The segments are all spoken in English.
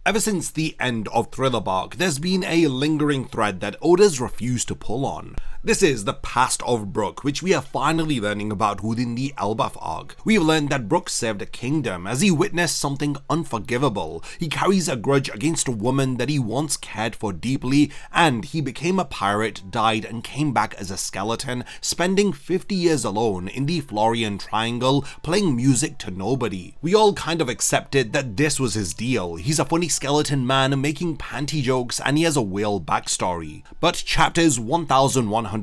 Ever since the end of Thriller Bark, there's been a lingering thread that Oda's refused to pull on. This is the past of Brook, which we are finally learning about within the Elbaf arc. We've learned that Brook saved a kingdom as he witnessed something unforgivable. He carries a grudge against a woman that he once cared for deeply, and he became a pirate, died, and came back as a skeleton, spending 50 years alone in the Florian Triangle, playing music to nobody. We all kind of accepted that this was his deal. He's a funny skeleton man making panty jokes, and he has a whale backstory. But chapters 1183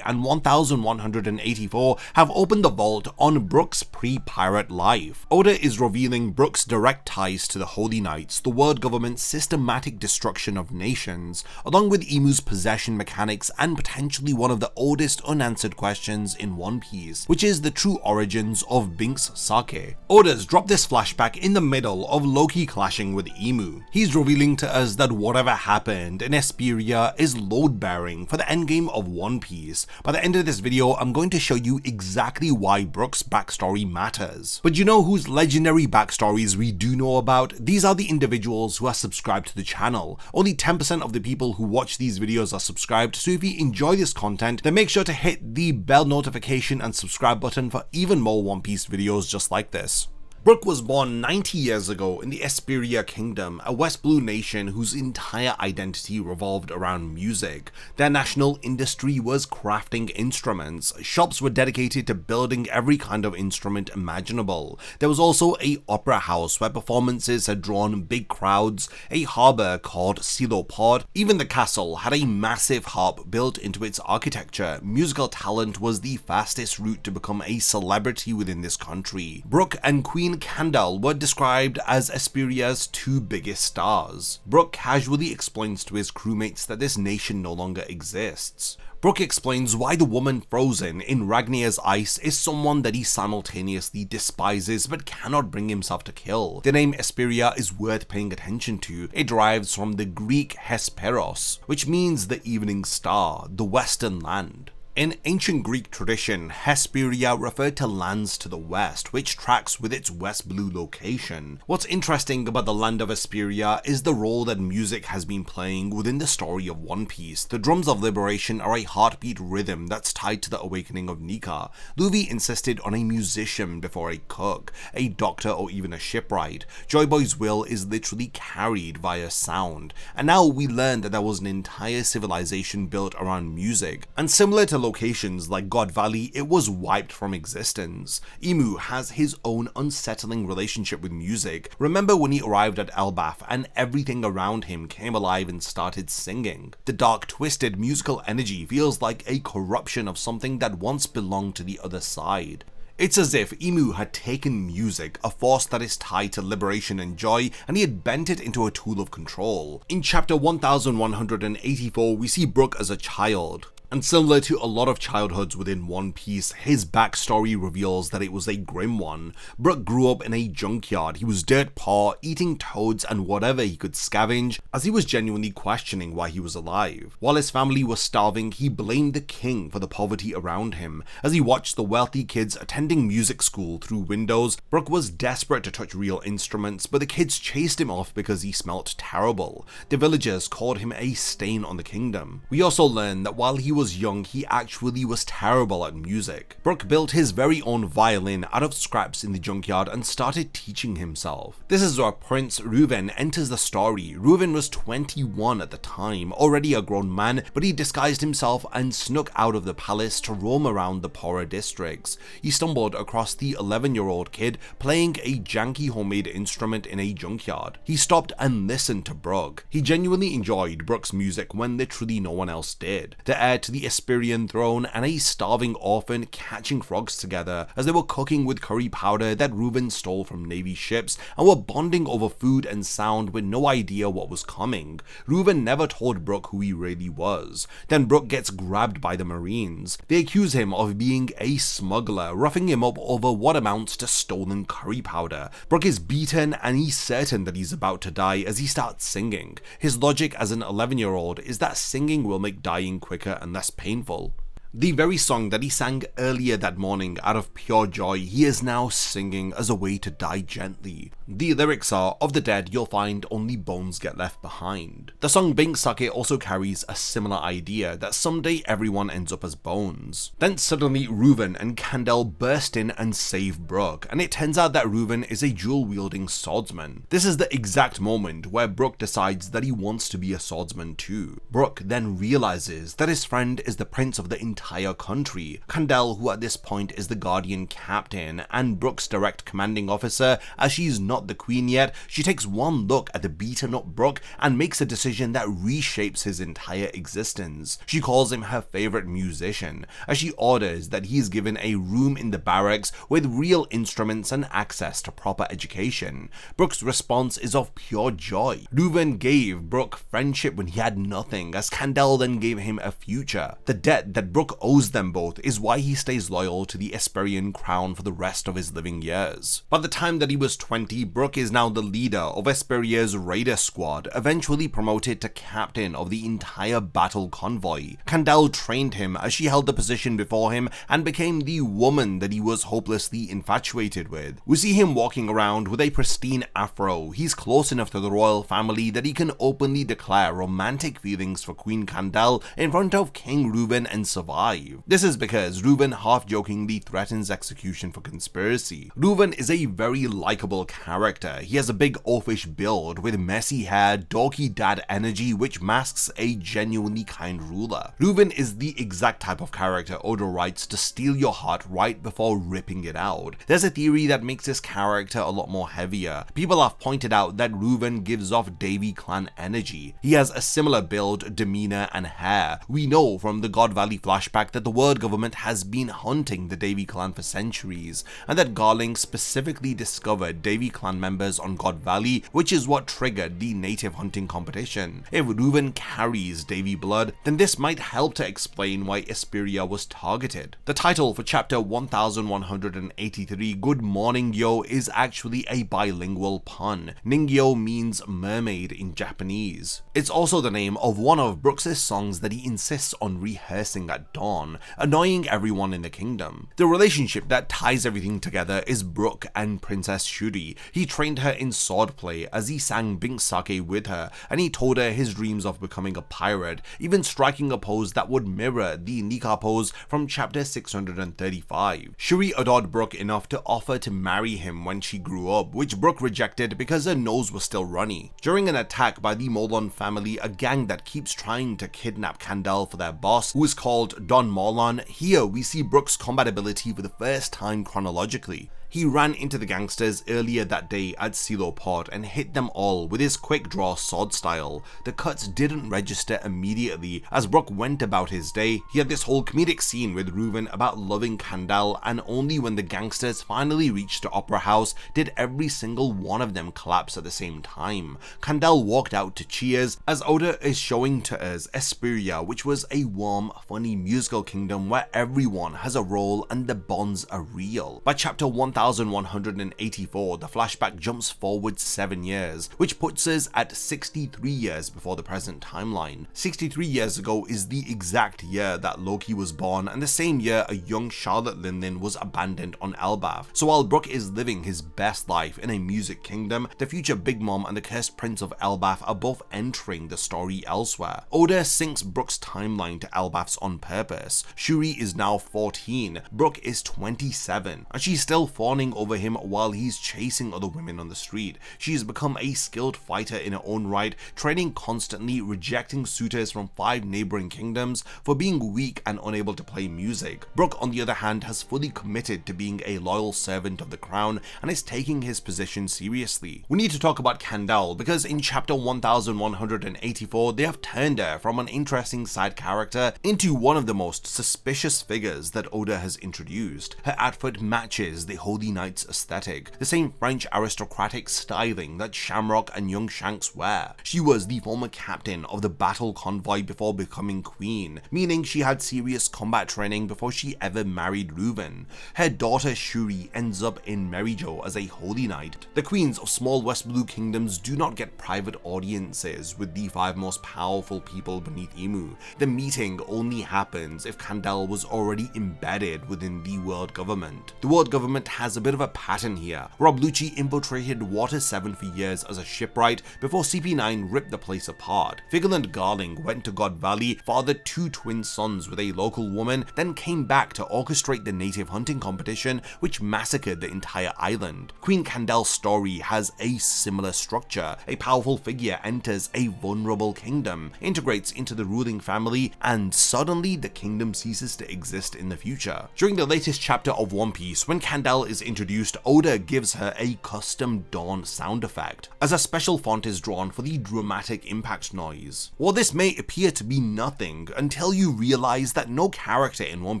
and 1184 have opened the vault on Brook's pre-pirate life. Oda is revealing Brook's direct ties to the Holy Knights, the world government's systematic destruction of nations, along with Imu's possession mechanics and potentially one of the oldest unanswered questions in One Piece, which is the true origins of Binks Sake. Oda's dropped this flashback in the middle of Loki clashing with Imu. He's revealing to us that whatever happened in Esperia is load-bearing for the endgame of One Piece. By the end of this video, I'm going to show you exactly why Brook's backstory matters. But you know whose legendary backstories we do know about? These are the individuals who are subscribed to the channel. Only 10% of the people who watch these videos are subscribed, so if you enjoy this content, then make sure to hit the bell notification and subscribe button for even more One Piece videos just like this. Brook was born 90 years ago in the Esperia Kingdom, a West Blue nation whose entire identity revolved around music. Their national industry was crafting instruments. Shops were dedicated to building every kind of instrument imaginable. There was also a opera house where performances had drawn big crowds, a harbour called Silo Port. Even the castle had a massive harp built into its architecture. Musical talent was the fastest route to become a celebrity within this country. Brook and Queen Candle were described as Esperia's two biggest stars. Brook casually explains to his crewmates that this nation no longer exists. Brook explains why the woman frozen in Ragnir's ice is someone that he simultaneously despises but cannot bring himself to kill. The name Esperia is worth paying attention to. It derives from the Greek Hesperos, which means the evening star, the western land. In ancient Greek tradition, Hesperia referred to lands to the west, which tracks with its West Blue location. What's interesting about the land of Esperia is the role that music has been playing within the story of One Piece. The drums of liberation are a heartbeat rhythm that's tied to the awakening of Nika. Luffy insisted on a musician before a cook, a doctor, or even a shipwright. Joy Boy's will is literally carried via sound, and now we learn that there was an entire civilization built around music, and similar to locations like God Valley, it was wiped from existence. Imu has his own unsettling relationship with music. Remember when he arrived at Elbaf and everything around him came alive and started singing? The dark, twisted musical energy feels like a corruption of something that once belonged to the other side. It's as if Imu had taken music, a force that is tied to liberation and joy, and he had bent it into a tool of control. In chapter 1184, we see Brook as a child. And similar to a lot of childhoods within One Piece, his backstory reveals that it was a grim one. Brook grew up in a junkyard. He was dirt poor, eating toads and whatever he could scavenge, as he was genuinely questioning why he was alive. While his family was starving, he blamed the king for the poverty around him. As he watched the wealthy kids attending music school through windows, Brook was desperate to touch real instruments, but the kids chased him off because he smelt terrible. The villagers called him a stain on the kingdom. We also learn that while he was young, he actually was terrible at music. Brook built his very own violin out of scraps in the junkyard and started teaching himself. This is where Prince Reuven enters the story. Reuven was 21 at the time, already a grown man, but he disguised himself and snuck out of the palace to roam around the poorer districts. He stumbled across the 11-year-old kid playing a janky homemade instrument in a junkyard. He stopped and listened to Brook. He genuinely enjoyed Brook's music when literally no one else did. The heir to the Esperian throne and a starving orphan catching frogs together as they were cooking with curry powder that Reuven stole from Navy ships and were bonding over food and sound with no idea what was coming. Reuven never told Brook who he really was. Then Brook gets grabbed by the Marines. They accuse him of being a smuggler, roughing him up over what amounts to stolen curry powder. Brook is beaten and he's certain that he's about to die as he starts singing. His logic as an 11-year-old is that singing will make dying quicker and less painful. The very song that he sang earlier that morning out of pure joy, he is now singing as a way to die gently. The lyrics are, "Of the dead you'll find only bones get left behind." The song Binks Sake also carries a similar idea that someday everyone ends up as bones. Then suddenly Reuven and Kandel burst in and save Brook, and it turns out that Reuven is a dual-wielding swordsman. This is the exact moment where Brook decides that he wants to be a swordsman too. Brook then realizes that his friend is the prince of the entire country, Kandel, who at this point is the Guardian captain and Brook's direct commanding officer. As she's not the queen yet, she takes one look at the beaten up Brook and makes a decision that reshapes his entire existence. She calls him her favorite musician, as she orders that he is given a room in the barracks with real instruments and access to proper education. Brook's response is of pure joy. Reuven gave Brook friendship when he had nothing, as Kandel then gave him a future. The debt that Brook owes them both is why he stays loyal to the Esperian crown for the rest of his living years. By the time that he was 20, Brook is now the leader of Esperia's raider squad, eventually promoted to captain of the entire battle convoy. Kandel trained him as she held the position before him and became the woman that he was hopelessly infatuated with. We see him walking around with a pristine afro. He's close enough to the royal family that he can openly declare romantic feelings for Queen Kandel in front of King Reuven and survive. This is because Reuven half-jokingly threatens execution for conspiracy. Reuven is a very likable character. He has a big oafish build with messy hair, dorky dad energy, which masks a genuinely kind ruler. Reuven is the exact type of character Oda writes to steal your heart right before ripping it out. There's a theory that makes this character a lot more heavier. People have pointed out that Reuven gives off Davy Clan energy. He has a similar build, demeanor, and hair. We know from the God Valley flashback that the world government has been hunting the Davy Clan for centuries, and that Garling specifically discovered Davy Clan members on God Valley, which is what triggered the native hunting competition. If Reuven carries Davy blood, then this might help to explain why Esperia was targeted. The title for chapter 1183, Good Morning Yo, is actually a bilingual pun. Ningyo means mermaid in Japanese. It's also the name of one of Brooks' songs that he insists on rehearsing at dawn, annoying everyone in the kingdom. The relationship that ties everything together is Brook and Princess Shuri. He trained her in swordplay as he sang Binks Sake with her, and he told her his dreams of becoming a pirate, even striking a pose that would mirror the Nika pose from chapter 635. Shuri adored Brook enough to offer to marry him when she grew up, which Brook rejected because her nose was still runny. During an attack by the Molon family, a gang that keeps trying to kidnap Kandel for their boss, who is called Don Molon, here we see Brook's combat ability for the first time chronologically. He ran into the gangsters earlier that day at Silo Port and hit them all with his quick draw sword style. The cuts didn't register immediately as Brook went about his day. He had this whole comedic scene with Reuven about loving Kandel, and only when the gangsters finally reached the opera house did every single one of them collapse at the same time. Kandel walked out to cheers as Oda is showing to us Esperia, which was a warm, funny musical kingdom where everyone has a role and the bonds are real. By chapter 1184, the flashback jumps forward 7 years, which puts us at 63 years before the present timeline. 63 years ago is the exact year that Loki was born, and the same year a young Charlotte Linlin was abandoned on Elbaf. So while Brook is living his best life in a music kingdom, the future Big Mom and the cursed prince of Elbaf are both entering the story elsewhere. Oda syncs Brook's timeline to Elbaf's on purpose. Shuri is now 14, Brook is 27, and she's still fawning over him while he's chasing other women on the street. She's become a skilled fighter in her own right, training constantly, rejecting suitors from 5 neighboring kingdoms for being weak and unable to play music. Brook, on the other hand, has fully committed to being a loyal servant of the crown and is taking his position seriously. We need to talk about Kandel because in chapter 1184 they have turned her from an interesting side character into one of the most suspicious figures that Oda has introduced. Her outfit matches the whole Holy Knight's aesthetic, the same French aristocratic styling that Shamrock and young Shanks wear. She was the former captain of the battle convoy before becoming queen, meaning she had serious combat training before she ever married Reuven. Her daughter Shuri ends up in Merijo as a Holy Knight. The queens of small West Blue kingdoms do not get private audiences with the 5 most powerful people beneath Imu. The meeting only happens if Kandel was already embedded within the world government. The world government has a bit of a pattern here. Rob Lucci infiltrated Water 7 for years as a shipwright before CP9 ripped the place apart. Vigilant Garling went to God Valley, fathered 2 twin sons with a local woman, then came back to orchestrate the native hunting competition which massacred the entire island. Queen Kandel's story has a similar structure. A powerful figure enters a vulnerable kingdom, integrates into the ruling family, and suddenly the kingdom ceases to exist in the future. During the latest chapter of One Piece, when Kandel is introduced, Oda gives her a custom dawn sound effect, as a special font is drawn for the dramatic impact noise. While this may appear to be nothing until you realize that no character in One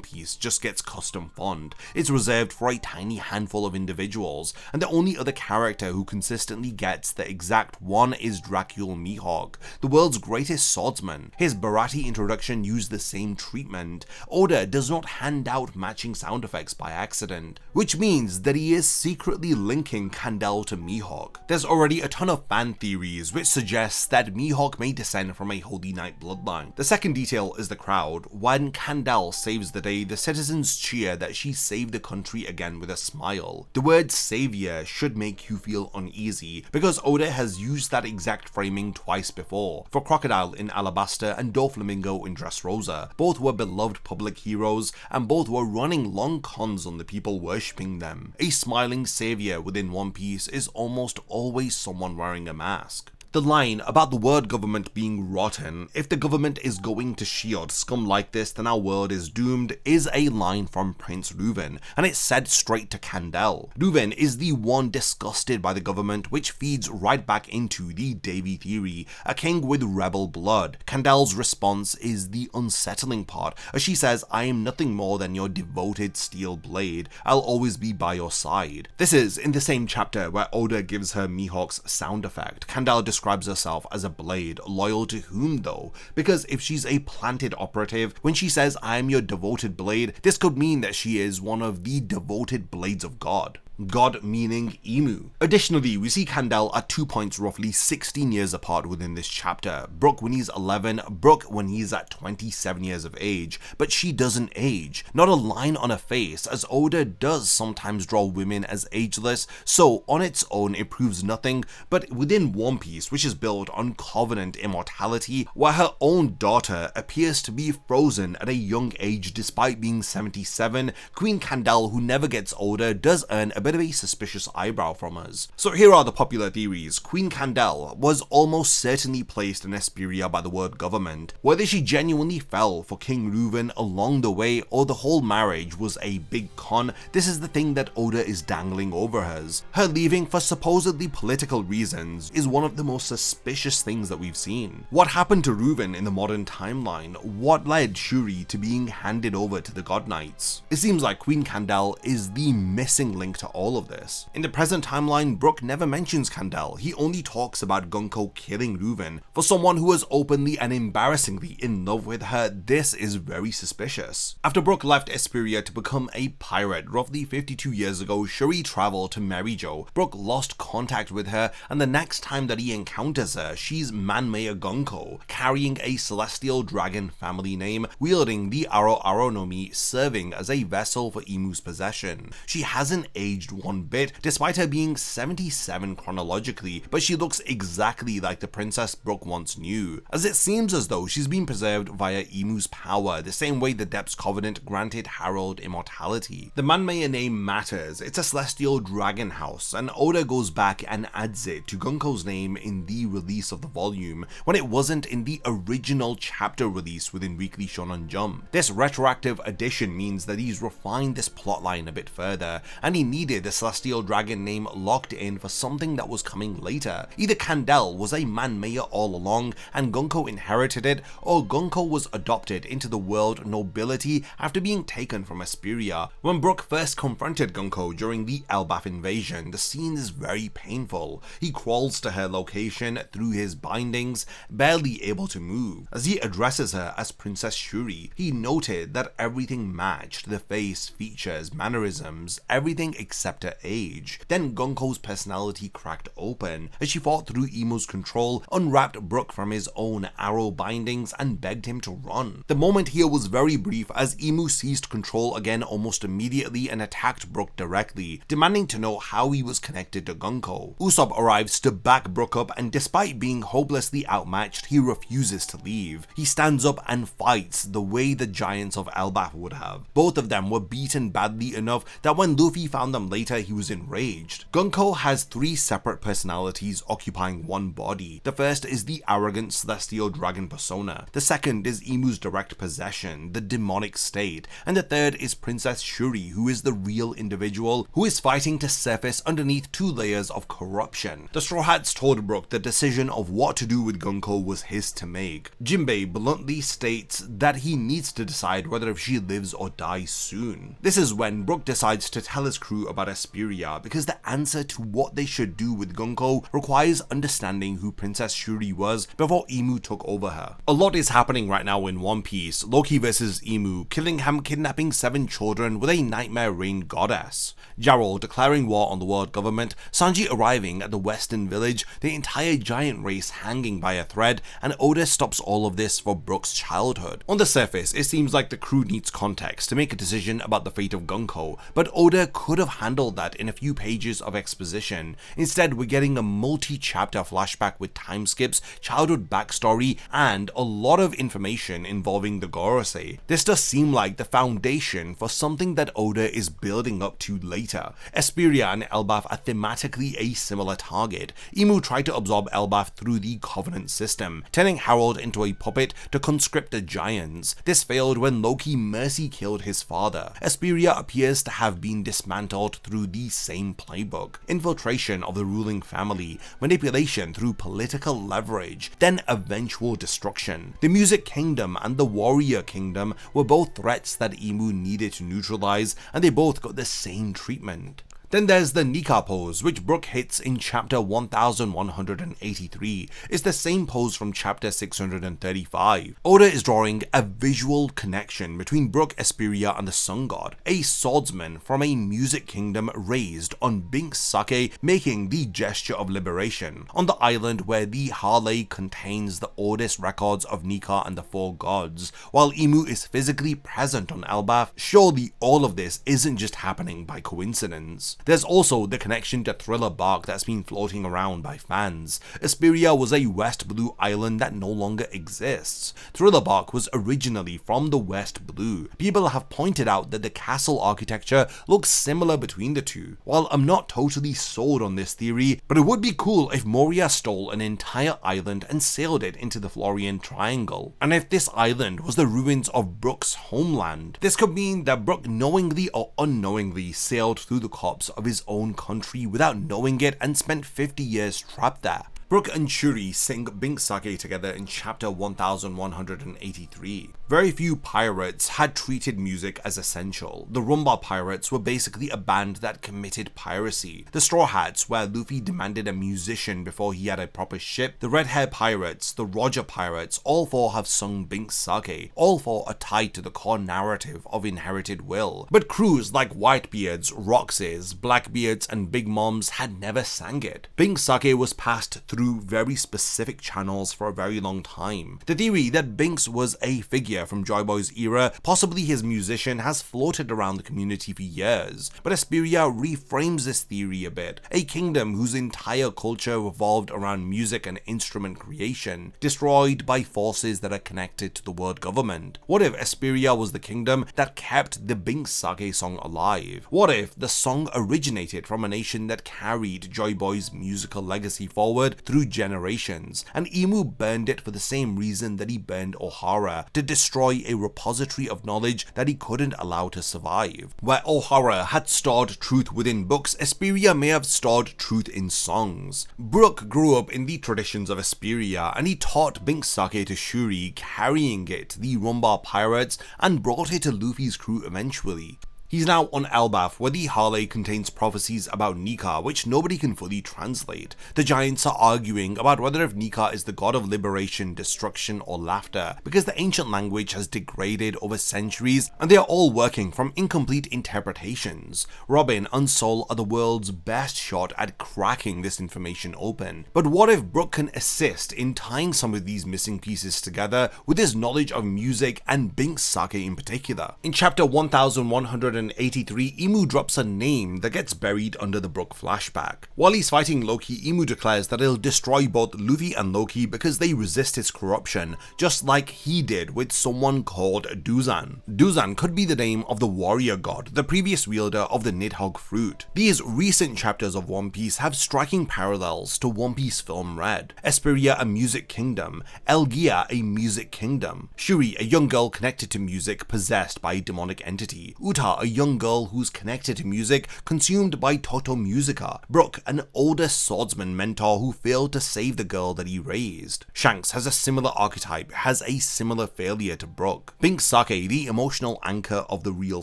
Piece just gets custom font, it's reserved for a tiny handful of individuals, and the only other character who consistently gets the exact one is Dracul Mihawk, the world's greatest swordsman. His Baratie introduction used the same treatment. Oda does not hand out matching sound effects by accident, which means that he is secretly linking Kandel to Mihawk. There's already a ton of fan theories which suggests that Mihawk may descend from a Holy Knight bloodline. The second detail is the crowd. When Kandel saves the day, the citizens cheer that she saved the country again with a smile. The word savior should make you feel uneasy, because Oda has used that exact framing twice before, for Crocodile in Alabasta and Doflamingo in Dressrosa. Both were beloved public heroes, and both were running long cons on the people worshipping them. A smiling savior within One Piece is almost always someone wearing a mask. The line about the world government being rotten, if the government is going to shield scum like this then our world is doomed, is a line from Prince Reuven, and it's said straight to Kandel. Reuven is the one disgusted by the government, which feeds right back into the Davy theory, a king with rebel blood. Kandel's response is the unsettling part, as she says, "I am nothing more than your devoted steel blade, I'll always be by your side." This is in the same chapter where Oda gives her Mihawk's sound effect. Kandel describes herself as a blade, loyal to whom though? Because if she's a planted operative, when she says "I am your devoted blade," this could mean that she is one of the devoted blades of God. God meaning Imu. Additionally, we see Kandel at 2 points roughly 16 years apart within this chapter. Brook when he's 11, Brook when he's at 27 years of age, but she doesn't age. Not a line on her face, as Oda does sometimes draw women as ageless, so on its own it proves nothing, but within One Piece, which is built on covenant immortality, where her own daughter appears to be frozen at a young age despite being 77, Queen Kandel, who never gets older, does earn a bit of a suspicious eyebrow from us. So here are the popular theories. Queen Kandel was almost certainly placed in Esperia by the world government. Whether she genuinely fell for King Reuven along the way or the whole marriage was a big con, this is the thing that Oda is dangling over hers. Her leaving for supposedly political reasons is one of the most suspicious things that we've seen. What happened to Reuven in the modern timeline? What led Shuri to being handed over to the God Knights? It seems like Queen Kandel is the missing link to all of this. In the present timeline, Brook never mentions Kandel. He only talks about Gunko killing Reuven. For someone who was openly and embarrassingly in love with her, this is very suspicious. After Brook left Esperia to become a pirate roughly 52 years ago, Shuri traveled to Merijo. Brook lost contact with her, and the next time that he encounters her, she's Manmea Gunko, carrying a celestial dragon family name, wielding the Aro Aro no Mi, serving as a vessel for Imu's possession. She hasn't aged one bit, despite her being 77 chronologically, but she looks exactly like the princess Brook once knew, as it seems as though she's been preserved via Imu's power, the same way the Depths Covenant granted Harold immortality. The Manmea name matters. It's a celestial dragon house, and Oda goes back and adds it to Gunko's name in the release of the volume, when it wasn't in the original chapter release within Weekly Shonen Jump. This retroactive addition means that he's refined this plotline a bit further, and he needed needed the celestial dragon name locked in for something that was coming later. Either Kandel was a man-mayor all along and Gunko inherited it, or Gunko was adopted into the world nobility after being taken from Esperia. When Brook first confronted Gunko during the Elbaf invasion, the scene is very painful. He crawls to her location through his bindings, barely able to move. As he addresses her as Princess Shuri, he noted that everything matched: the face, features, mannerisms, everything except her age. Then Gunko's personality cracked open as she fought through Imu's control, unwrapped Brook from his own arrow bindings and begged him to run. The moment here was very brief as Imu seized control again almost immediately and attacked Brook directly, demanding to know how he was connected to Gunko. Usopp arrives to back Brook up, and despite being hopelessly outmatched, he refuses to leave. He stands up and fights the way the giants of Elbaf would have. Both of them were beaten badly enough that when Luffy found them later, he was enraged. Gunko has 3 separate personalities occupying one body. The first is the arrogant celestial dragon persona, the second is Imu's direct possession, the demonic state, and the third is Princess Shuri, who is the real individual who is fighting to surface underneath 2 layers of corruption. The Straw Hats told Brook the decision of what to do with Gunko was his to make. Jinbei bluntly states that he needs to decide whether if she lives or dies soon. This is when Brook decides to tell his crew about Esperia, because the answer to what they should do with Gunko requires understanding who Princess Shuri was before Imu took over her. A lot is happening right now in One Piece: Loki versus Imu, Killingham kidnapping 7 children with a nightmare rain goddess, Jarl declaring war on the world government, Sanji arriving at the western village, the entire giant race hanging by a thread, and Oda stops all of this for Brook's childhood. On the surface, it seems like the crew needs context to make a decision about the fate of Gunko, but Oda could have handled that in a few pages of exposition. Instead, we're getting a multi-chapter flashback with time skips, childhood backstory, and a lot of information involving the Gorosei. This does seem like the foundation for something that Oda is building up to later. Esperia and Elbaf are thematically a similar target. Imu tried to absorb Elbaf through the Covenant system, turning Harold into a puppet to conscript the giants. This failed when Loki mercy killed his father. Esperia appears to have been dismantled through the same playbook: infiltration of the ruling family, manipulation through political leverage, then eventual destruction. The Music Kingdom and the Warrior Kingdom were both threats that Imu needed to neutralize, and they both got the same treatment. Then there's the Nika pose, which Brook hits in chapter 1183. It's the same pose from chapter 635. Oda is drawing a visual connection between Brook, Esperia, and the Sun God, a swordsman from a music kingdom raised on Binks Sake, making the gesture of liberation, on the island where the Harley contains the oldest records of Nika and the 4 gods, while Imu is physically present on Elbaf. Surely all of this isn't just happening by coincidence. There's also the connection to Thriller Bark that's been floating around by fans. Esperia was a West Blue island that no longer exists. Thriller Bark was originally from the West Blue. People have pointed out that the castle architecture looks similar between the two. While I'm not totally sold on this theory, but it would be cool if Moria stole an entire island and sailed it into the Florian Triangle. And if this island was the ruins of Brook's homeland, this could mean that Brook knowingly or unknowingly sailed through the corpse of his own country without knowing it and spent 50 years trapped there. Brook and Shuri sing Binks Sake together in chapter 1183. Very few pirates had treated music as essential. The Rumba pirates were basically a band that committed piracy. The Straw Hats, where Luffy demanded a musician before he had a proper ship. The Red Hair pirates, the Roger pirates, all 4 have sung Binks Sake. All 4 are tied to the core narrative of inherited will. But crews like Whitebeards, Roxys, Blackbeards, and Big Moms had never sang it. Binks Sake was passed through very specific channels for a very long time. The theory that Binks was a figure from Joy Boy's era, possibly his musician, has floated around the community for years, but Esperia reframes this theory a bit. A kingdom whose entire culture revolved around music and instrument creation, destroyed by forces that are connected to the world government. What if Esperia was the kingdom that kept the Binks Sake song alive? What if the song originated from a nation that carried Joy Boy's musical legacy forward through generations, and Imu burned it for the same reason that he burned Ohara, to destroy a repository of knowledge that he couldn't allow to survive. Where Ohara had stored truth within books, Esperia may have stored truth in songs. Brook grew up in the traditions of Esperia, and he taught Binks Sake to Shuri, carrying it to the Rumbar pirates and brought it to Luffy's crew eventually. He's now on Elbaf, where the Harley contains prophecies about Nika, which nobody can fully translate. The giants are arguing about whether if Nika is the god of liberation, destruction, or laughter, because the ancient language has degraded over centuries, and they are all working from incomplete interpretations. Robin and Sol are the world's best shot at cracking this information open. But what if Brook can assist in tying some of these missing pieces together with his knowledge of music and Binks Sake in particular? In chapter 1183, Imu drops a name that gets buried under the Brook flashback. While he's fighting Loki, Imu declares that he'll destroy both Luffy and Loki because they resist his corruption, just like he did with someone called Duzan. Duzan could be the name of the warrior god, the previous wielder of the Nidhogg fruit. These recent chapters of One Piece have striking parallels to One Piece Film Red. Esperia, a music kingdom, Elgia, a music kingdom, Shuri, a young girl connected to music possessed by a demonic entity, Uta, a young girl who's connected to music consumed by Toto Musica, Brook, an older swordsman mentor who failed to save the girl that he raised. Shanks has a similar archetype, has a similar failure to Brook. Binks Sake, the emotional anchor of the real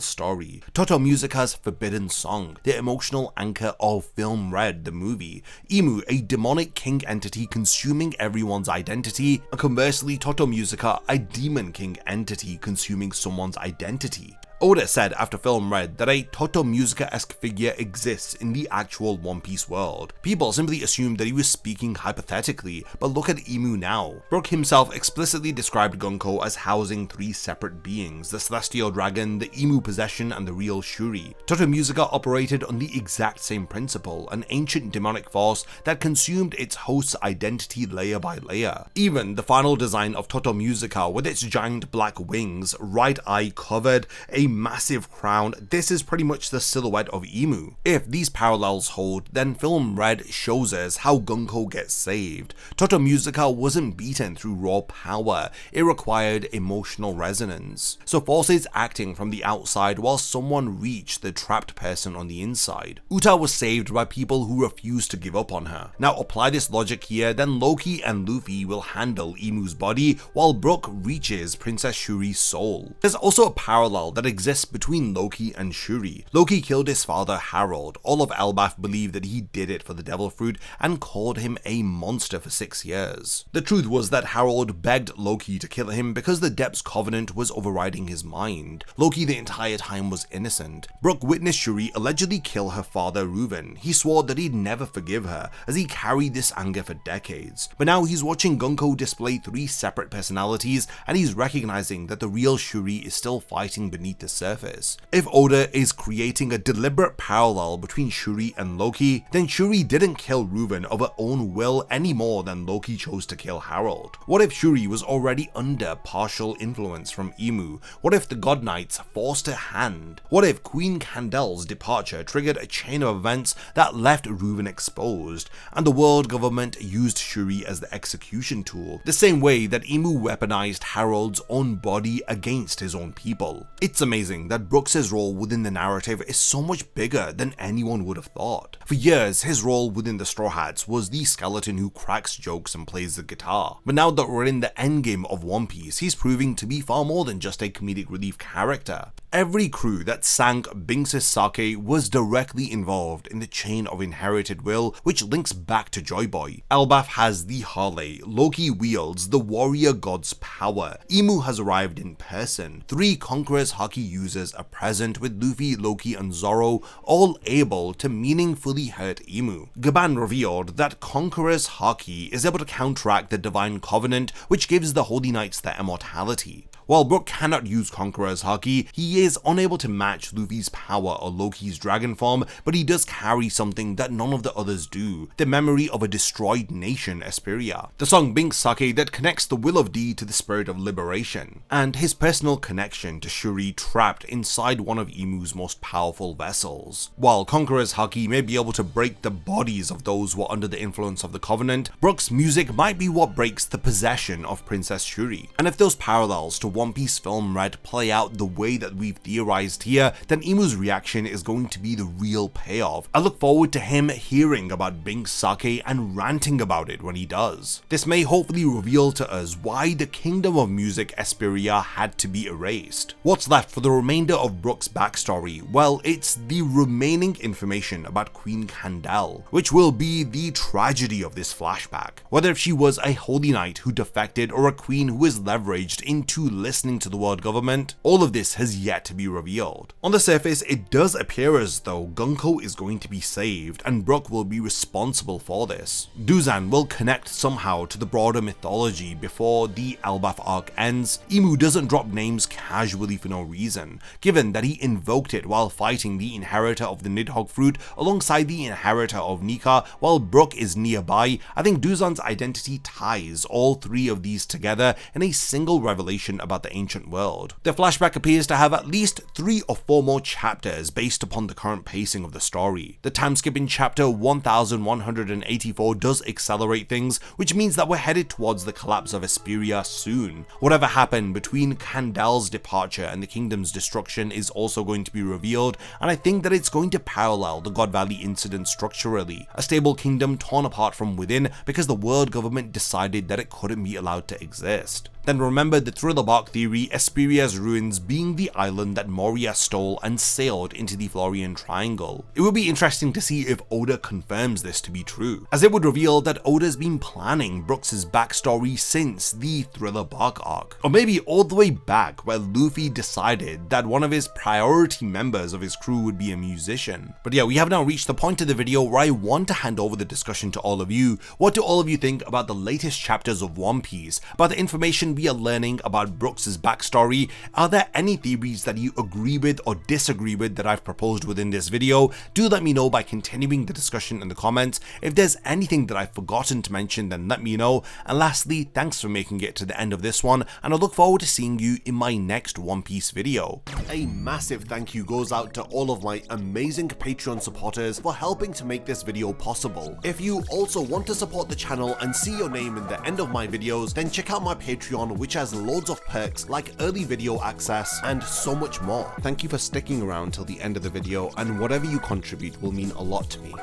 story. Toto Musica's forbidden song, the emotional anchor of Film Red, the movie. Imu, a demonic king entity consuming everyone's identity, and conversely Toto Musica, a demon king entity consuming someone's identity. Oda said after Film Red that a Toto Musica-esque figure exists in the actual One Piece world. People simply assumed that he was speaking hypothetically, but look at Imu now. Brook himself explicitly described Gunko as housing three separate beings: the Celestial Dragon, the Imu possession, and the real Shuri. Toto Musica operated on the exact same principle, an ancient demonic force that consumed its host's identity layer by layer. Even the final design of Toto Musica, with its giant black wings, right eye covered, a massive crown, this is pretty much the silhouette of Imu. If these parallels hold, then Film Red shows us how Gunko gets saved. Toto Musica wasn't beaten through raw power, it required emotional resonance. So forces acting from the outside while someone reached the trapped person on the inside. Uta was saved by people who refused to give up on her. Now apply this logic here, then Loki and Luffy will handle Imu's body while Brook reaches Princess Shuri's soul. There's also a parallel that exists between Loki and Shuri. Loki killed his father Harold. All of Elbaf believed that he did it for the devil fruit and called him a monster for 6 years. The truth was that Harold begged Loki to kill him because the Depth's Covenant was overriding his mind. Loki the entire time was innocent. Brook witnessed Shuri allegedly kill her father Reuven. He swore that he'd never forgive her, as he carried this anger for decades. But now he's watching Gunko display 3 separate personalities, and he's recognizing that the real Shuri is still fighting beneath the surface. If Oda is creating a deliberate parallel between Shuri and Loki, then Shuri didn't kill Reuven of her own will any more than Loki chose to kill Harold. What if Shuri was already under partial influence from Imu? What if the God Knights forced her hand? What if Queen Candel's departure triggered a chain of events that left Reuven exposed, and the world government used Shuri as the execution tool, the same way that Imu weaponized Harold's own body against his own people? It's amazing that Brooks' role within the narrative is so much bigger than anyone would have thought. For years, his role within the Straw Hats was the skeleton who cracks jokes and plays the guitar. But now that we're in the endgame of One Piece, he's proving to be far more than just a comedic relief character. Every crew that sank Binks' Sake was directly involved in the chain of inherited will, which links back to Joy Boy. Elbaf has the Harley, Loki wields the warrior god's power, Imu has arrived in person, 3 Conqueror's Haki users are present with Luffy, Loki, and Zoro, all able to meaningfully hurt Imu. Gaban revealed that Conqueror's Haki is able to counteract the Divine Covenant, which gives the Holy Knights their immortality. While Brook cannot use Conqueror's Haki, he is unable to match Luffy's power or Loki's dragon form, but he does carry something that none of the others do: the memory of a destroyed nation, Esperia, the song Binks Sake that connects the will of D to the spirit of liberation, and his personal connection to Shuri trapped inside one of Imu's most powerful vessels. While Conqueror's Haki may be able to break the bodies of those who are under the influence of the Covenant, Brook's music might be what breaks the possession of Princess Shuri. And if those parallels to One Piece film Red play out the way that we've theorized here, then Imu's reaction is going to be the real payoff. I look forward to him hearing about Binks Sake and ranting about it when he does. This may hopefully reveal to us why the Kingdom of Music Esperia had to be erased. What's left for the remainder of Brook's backstory? Well, it's the remaining information about Queen Candel, which will be the tragedy of this flashback. Whether if she was a holy knight who defected or a queen who is leveraged into listening to the world government, all of this has yet to be revealed. On the surface, it does appear as though Gunko is going to be saved and Brook will be responsible for this. Duzan will connect somehow to the broader mythology before the Elbaf arc ends. Imu doesn't drop names casually for no reason, given that he invoked it while fighting the inheritor of the Nidhogg fruit alongside the inheritor of Nika while Brook is nearby. I think Duzan's identity ties all three of these together in a single revelation about the ancient world. The flashback appears to have at least 3 or 4 more chapters based upon the current pacing of the story. The time skip in chapter 1184 does accelerate things, which means that we're headed towards the collapse of Esperia soon. Whatever happened between Candel's departure and the kingdom's destruction is also going to be revealed, and I think that it's going to parallel the God Valley incident structurally. A stable kingdom torn apart from within because the world government decided that it couldn't be allowed to exist. Then remember the Thriller Bark theory, Esperia's ruins being the island that Moria stole and sailed into the Florian Triangle. It would be interesting to see if Oda confirms this to be true, as it would reveal that Oda's been planning Brooks' backstory since the Thriller Bark arc, or maybe all the way back where Luffy decided that one of his priority members of his crew would be a musician. But yeah, we have now reached the point of the video where I want to hand over the discussion to all of you. What do all of you think about the latest chapters of One Piece, about the information we are learning about Brooks' backstory? Are there any theories that you agree with or disagree with that I've proposed within this video? Do let me know by continuing the discussion in the comments. If there's anything that I've forgotten to mention, then let me know. And lastly, thanks for making it to the end of this one, and I look forward to seeing you in my next One Piece video. A massive thank you goes out to all of my amazing Patreon supporters for helping to make this video possible. If you also want to support the channel and see your name in the end of my videos, then check out my Patreon, which has loads of perks like early video access and so much more. Thank you for sticking around till the end of the video, and whatever you contribute will mean a lot to me.